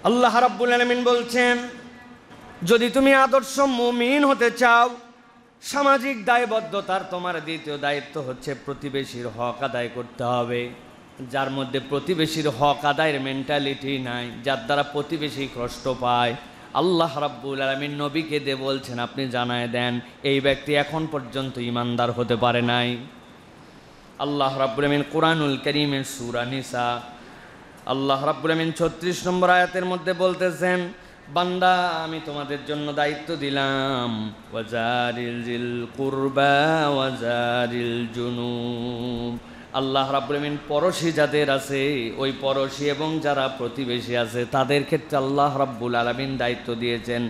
আল্লাহ রাব্বুল আলামিন বলছেন, যদি তুমি আদর্শ মুমিন হতে চাও, সামাজিক দায়বদ্ধতার তোমার দ্বিতীয় দায়িত্ব হচ্ছে প্রতিবেশীর হক আদায় করতে হবে। যার মধ্যে প্রতিবেশীর হক আদায়ের মেন্টালিটি নাই, যার দ্বারা প্রতিবেশী কষ্ট পায়, আল্লাহ রাব্বুল আলামিন নবীকে দিয়ে বলছেন, আপনি জানায় দেন এই ব্যক্তি এখন পর্যন্ত ঈমানদার হতে পারে নাই। আল্লাহ রাব্বুল আলামিন কুরআনুল কারীমের সূরা নিসা আল্লাহ রাব্বুল আলামিন ৩৬ নম্বর আয়াতের মধ্যে বলতেছেন, বান্দা আমি তোমাদের জন্য দায়িত্ব দিলাম, ওয়াজারিল জিল কুরবা ওয়াজারিল জুনুব। আল্লাহ রাব্বুল আলামিন পড়োশী যাদের আছে, ওই পড়োশী এবং যারা প্রতিবেশী আছে তাদের ক্ষেত্রে আল্লাহ রাব্বুল আলামিন দায়িত্ব দিয়েছেন।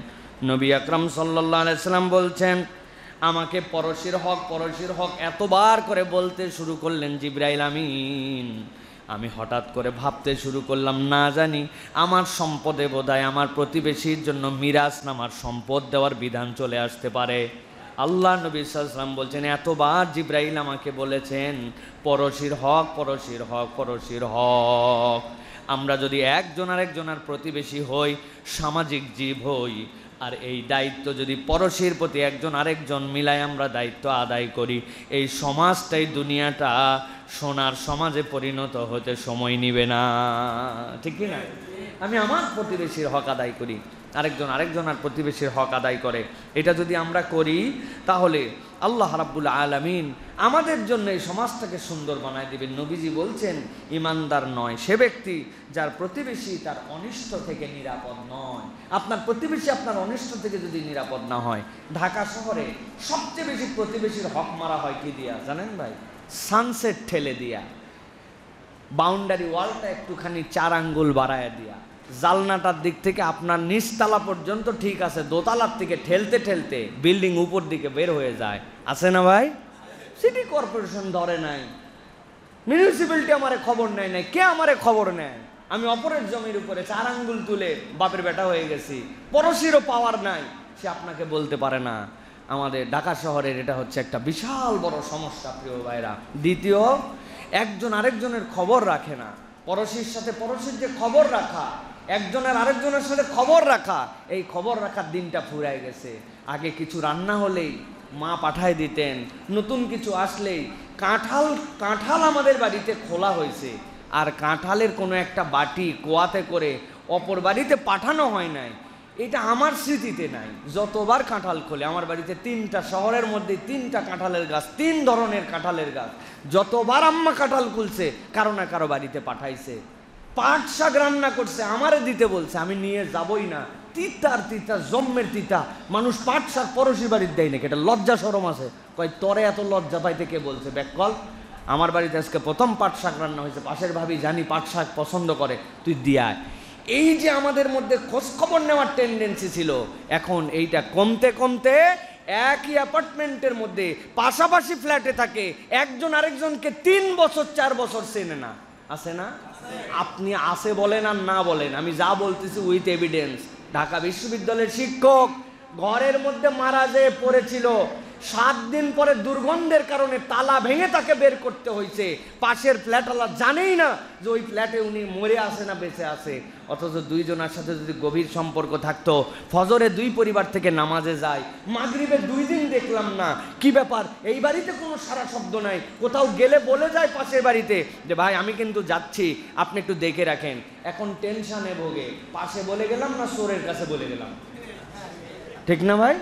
নবী আকরাম সাল্লাল্লাহু আলাইহি সাল্লাম বলছেন, আমাকে পড়োশীর হক এতবার করে বলতে শুরু করলেন জিবরাইল আমিন, আমি হঠাৎ করে ভাবতে শুরু করলাম, না জানি আমার সম্পদে বোধহয় আমার প্রতিবেশীর জন্য মিরাস নামার সম্পদ দেওয়ার বিধান চলে আসতে পারে। আল্লাহ নবী সাল্লাল্লাহু আলাইহি ওয়াসাল্লাম বলছেন, এতবার জিবরাইল আমাকে বলেছেন পড়োশীর হক। আমরা যদি একজন আরেকজনের প্রতিবেশী হই, সামাজিক জীব হই, আর এই দায়িত্ব যদি পড়োশীর প্রতি একজন আরেকজন মিলায় আমরা দায়িত্ব আদায় করি, এই সমাজটাই দুনিয়াটা সোনার সমাজে পরিণত হতে সময় নিবে না, ঠিক কি না? আমি আমার প্রতিবেশীর হক আদায় করি, আরেকজনের প্রতিবেশীর হক আদায় করে, এটা যদি আমরা করি তাহলে আল্লাহ রাব্বুল আলামিন আমাদের জন্য এই সমাজটাকে সুন্দর বানায় দিবেন। নবীজি বলছেন, ঈমানদার নয় সে ব্যক্তি যার প্রতিবেশী তার অনিষ্ট থেকে নিরাপদ নয়। আপনার প্রতিবেশী আপনার অনিষ্ট থেকে যদি নিরাপদ না হয়, ঢাকা শহরে সবচেয়ে বেশি প্রতিবেশীর হক মারা হয় কি দিয়া জানেন ভাই? সানসেট ঠেলে দিয়া, বাউন্ডারি ওয়ালটা একটুখানি 4 আঙ্গুল বাড়ায় দিয়া, জালনাটার দিক থেকে আপনার নিচতলা পর্যন্ত ঠিক আছে, দোতলার থেকে ঠেলতে ঠেলতে বিল্ডিং উপর দিকে বের হয়ে যায়, আছে না ভাই? সিটি কর্পোরেশন ধরে নাই, মিউনিসিপ্যালিটি আমারে খবর নেয় নাই, কে আমারে খবর নেয়? আমি অপরের জমির উপরে 4 আঙ্গুল তুলে বাপের বেটা হয়ে গেছি, পড়োশিরও পাওয়ার নাই, সে আপনাকে বলতে পারে না। আমাদের ঢাকা শহরের এটা হচ্ছে একটা বিশাল বড় সমস্যা প্রিয় ভাইরা। দ্বিতীয়, একজন আরেকজনের খবর রাখে না। পড়োশির সাথে পড়োশির যে খবর রাখা, একজনের আরেকজনের সাথে খবর রাখা, এই খবর রাখার দিনটা ফুরায় গেছে। আগে কিছু রান্না হলেই মা পাঠায় দিতেন, নতুন কিছু আসলেই কাঁঠাল আমাদের বাড়িতে খোলা হয়েছে, আর কাঁঠালের কোনো একটা বাটি কোয়াতে করে অপর বাড়িতে পাঠানো হয় নাই, এটা আমার স্মৃতিতে নাই। যতবার কাঁঠাল খোলে আমার বাড়িতে 3টা, শহরের মধ্যে 3টা কাঁঠালের গাছ, 3 ধরনের কাঁঠালের গাছ, যতবার আম্মা কাঁঠাল খুলছে কারো না কারো বাড়িতে পাঠাইছে। পাট শাক রান্না করছে, আমারে দিতে বলছে, আমি নিয়ে যাবই না, তিতা জম্মের তিতা, মানুষ পাট শাক পড়োশি বাড়ির দেয় নাকি? এটা লজ্জা শরম আছে? কয় তোরে এত লজ্জা পাইতে কে বলছে? ব্যাককল, আমার বাড়িতে আজকে প্রথম পাট শাক রান্না হয়েছে, পাশের ভাবি জানি পাট শাক পছন্দ করে, তুই দিয়ায়। এই যে আমাদের মধ্যে খোঁজ খবর নেওয়ার টেন্ডেন্সি ছিল, এখন এইটা কমতে কমতে একই অ্যাপার্টমেন্টের মধ্যে পাশাপাশি ফ্ল্যাটে থাকে, একজন আরেকজনকে 3 বছর 4 বছর চেনে না, আছে না? আপনি আছে বলেন আর না বলেন, আমি যা বলতেছি উইথ এভিডেন্স। ঢাকা বিশ্ববিদ্যালয়ের শিক্ষক ঘরের মধ্যে মারা যেয়ে পড়েছিল, 7 দিন পরে দুর্গন্ধের কারণে তালা ভেঙে তাকে বের করতে হয়েছে। পাশের ফ্ল্যাটওয়ালা জানেই না যে ওই ফ্ল্যাটে উনি মরে আছে না বেঁচে আছে, অথচ 2 জনের সাথে যদি গভীর সম্পর্ক থাকতো, ফজরে 2 পরিবার থেকে নামাজে যায়, মাগরিবে 2 দিন দেখলাম না, কি ব্যাপার? এই বাড়িতে কোনো সারা শব্দ নাই, কোথাও গেলে বলে যায় পাশের বাড়িতে যে ভাই আমি কিন্তু যাচ্ছি, আপনি একটু দেখে রাখেন। এখন টেনশনে ভোগে, পাশে বলে গেলাম না চোরের কাছে বলে গেলাম, ঠিক না ভাই?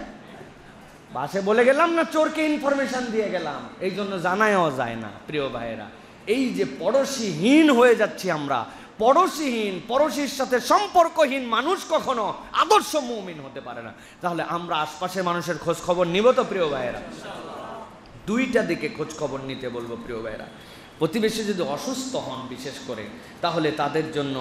বাসে বলে গেলাম না চোরকে ইনফরমেশন দিয়ে গেলাম, এই জন্য জানায়ও যায় না। প্রিয় ভাইয়েরা, এই যে পড়োশীহীন হয়ে যাচ্ছি আমরা, পড়োশীহীন, পড়োশীর সাথে সম্পর্কহীন মানুষ কখনো আদর্শ মুমিন হতে পারে না। তাহলে আমরা আশপাশের মানুষের খোঁজ খবর নিব তো প্রিয় ভাইয়েরা? 2টা দিকে খোঁজ খবর নিতে বলবো প্রিয় ভাইয়েরা। প্রতিবেশী যদি অসুস্থ হন বিশেষ করে, তাহলে তাদের জন্য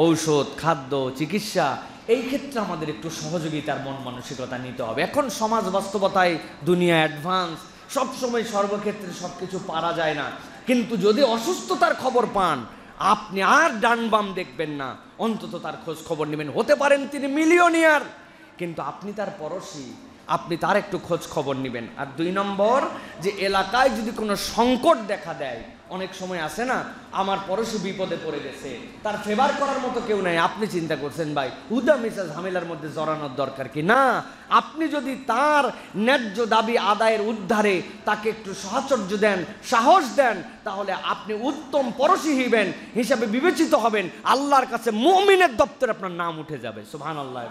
ঔষধ, খাদ্য, চিকিৎসা, এই ক্ষেত্রে আমাদের একটু সহযোগিতার মন মানসিকতা নিতে হবে। এখন সমাজ বাস্তবতায় দুনিয়া অ্যাডভান্স, সবসময় সর্বক্ষেত্রে সব কিছু পারা যায় না, কিন্তু যদি অসুস্থতার খবর পান, আপনি আর ডান বাম দেখবেন না, অন্তত তার খোঁজ খবর নেবেন। হতে পারেন তিনি মিলিয়নিয়ার, কিন্তু আপনি তার পড়োশী, আপনি তার একটু খোঁজ খবর নেবেন। আর 2 নম্বর, যে এলাকায় যদি কোনো সংকট দেখা দেয়, অনেক সময় আসে না, আমার পড়োশি বিপদে পড়ে গেছে, তার ফেভার করার মতো কেউ নাই, আপনি চিন্তা করছেন ভাই হুদা মিশা ঝামেলার মধ্যে জড়ানোর দরকার কি না। আপনি যদি তার ন্যায্য দাবি আদায়ের উদ্ধারে তাকে একটু সাহচর্য দেন, সাহস দেন, তাহলে আপনি উত্তম পড়োশি হিসেবে বিবেচিত হবেন, আল্লাহর কাছে মুমিনের দপ্তরে আপনার নাম উঠে যাবে। সুবহানাল্লাহ।